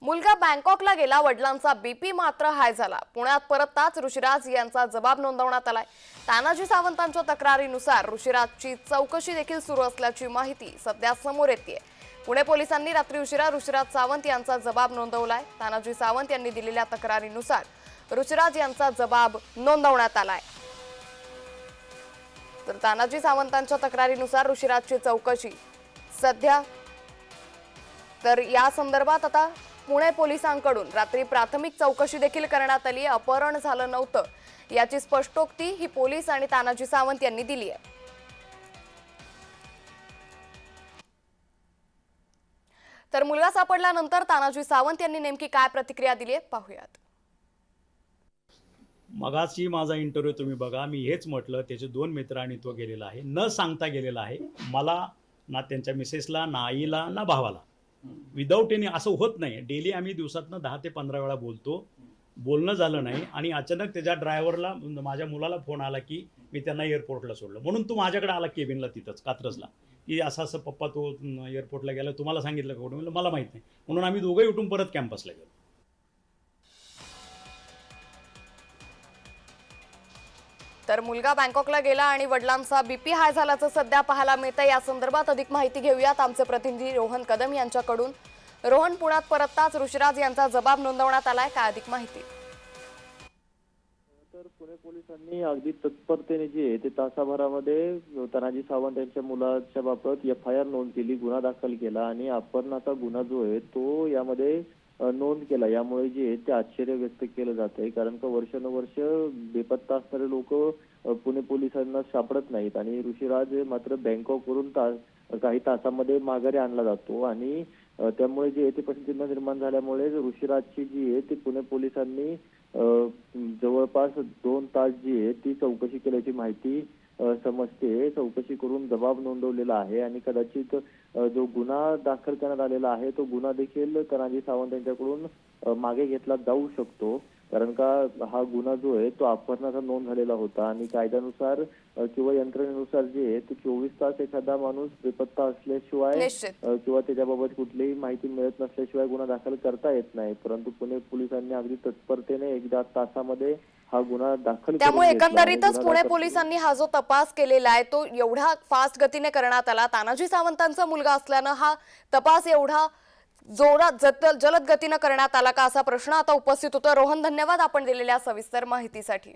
मुलगा बँकॉकला गेला, वडिलांचा बीपी मात्र हाय झाला। पुण्यात परतताच ऋषिराज यांचा जबाब नोंदवण्यात आलाय। तानाजी सावंतांच्या तक्रारीनुसार ऋषिराजची चौकशी देखील सुरू असल्याची माहिती सध्या समोर येतेय। पुणे पोलिसांनी रात्री उशिरा ऋषिराज सावंत यांचा जबाब नोंदवलाय। तानाजी सावंत यांनी दिलेल्या तक्रारीनुसार ऋषिराज यांचा जबाब नोंदवण्यात आलाय। तर तानाजी सावंतांच्या तक्रारीनुसार ऋषिराजची चौकशी सध्या तर या संदर्भात आता पुणे पोलिसांकडून रात्री प्राथमिक चौकशी देखील करण्यात आली। अपहरण झालं नव्हतं याची स्पष्टोक्ती ही पोलीस आणि तानाजी सावंत यांनी दिली आहे। तर मुलगा सापडल्यानंतर तानाजी सावंत यांनी नेमकी काय प्रतिक्रिया दिली आहे पाहूयात। मगाशी माझा इंटरव्ह्यू तुम्ही बघा, मी हेच म्हटलं त्याचे 2 मित्र आणि तो गेलेला आहे, न सांगता गेलेला आहे। मला ना त्यांच्या मिसेसला, ना आईला, ना भावाला विदाऊट एनी असं होत नाही। डेली आम्ही दिवसातनं 10 ते 15 वेळा बोलतो, बोलणं झालं नाही आणि अचानक त्याच्या ड्रायव्हरला माझ्या मुलाला फोन आला की मी त्यांना एअरपोर्टला सोडलं, म्हणून तू माझ्याकडे आला केबिनला तिथंच कात्रजला की असं असं पप्पा तो एअरपोर्टला गेला, तुम्हाला सांगितलं का? म्हणलं मला माहीत नाही, म्हणून आम्ही दोघंही उठून परत कॅम्पसला गेलो। तर मुलगा बँकॉकला गेला आणि वडिलांचा बीपी हाय झाल्याचं सध्या पाहायला मिळतंय। या संदर्भात अधिक माहिती घेऊयात आमचे प्रतिनिधी रोहन कदम यांच्याकडून। रोहन, पुण्यात परतताच ऋषिराज यांचा जबाब नोंदवण्यात आलाय, काय अधिक माहिती? तर पुणे पोलिसांनी अगदी तत्परतेने जे ते तासाभरामध्ये तानाजी सावंत यांच्या मुलाच्या बाबत FIR नोंद केली, गुन्हा दाखल केला आणि अपहरणाचा गुन्हा जो आहे तो यामध्ये नोंद केला। यामुळे जे ते आश्चर्य व्यक्त केलं जात आहे, कारण का वर्षानुवर्ष बेपत्ता असणारे लोक पुणे पोलिसांना सापडत नाहीत आणि ऋषिराज मात्र बँकॉकवरून काही तासामध्ये माघारी आणला जातो आणि त्यामुळे जे ते प्रश्नचिन्ह निर्माण झाल्यामुळे ऋषिराजची जी आहे ती पुणे पोलिसांनी जवळपास 2 तास जी आहे ती चौकशी केल्याची माहिती समजते। चौकशी करून जबाब नोंदवलेला आहे आणि कदाचित जो गुन्हा दाखल करण्यात आलेला आहे तो गुन्हा देखील तानाजी सावंत यांच्याकडून मागे घेतला जाऊ शकतो, कारण का हा गुन्हा जो आहे तो अपहरणाचा नोंद झालेला होता आणि कायद्यानुसार किंवा यंत्रणेनुसार जे आहे ते 24 तास एखादा माणूस बेपत्ता असल्याशिवाय किंवा त्याच्याबाबत कुठलीही माहिती मिळत नसल्याशिवाय गुन्हा दाखल करता येत नाही। परंतु पुणे पोलिसांनी अगदी तत्परतेने 1 तासामध्ये हा गुन्हा दाखल त्यामुळे एकंदरीतच पुणे पोलिसांनी हा जो तपास केलेला आहे तो एवढा फास्ट गतीने करण्यात आला। तानाजी सावंतांचा मुलगा असल्यानं हा तपास एवढा जोरात जलद गतीने करण्यात आला का असा प्रश्न आता उपस्थित होतो। रोहन, धन्यवाद आपण दिलेल्या सविस्तर माहितीसाठी।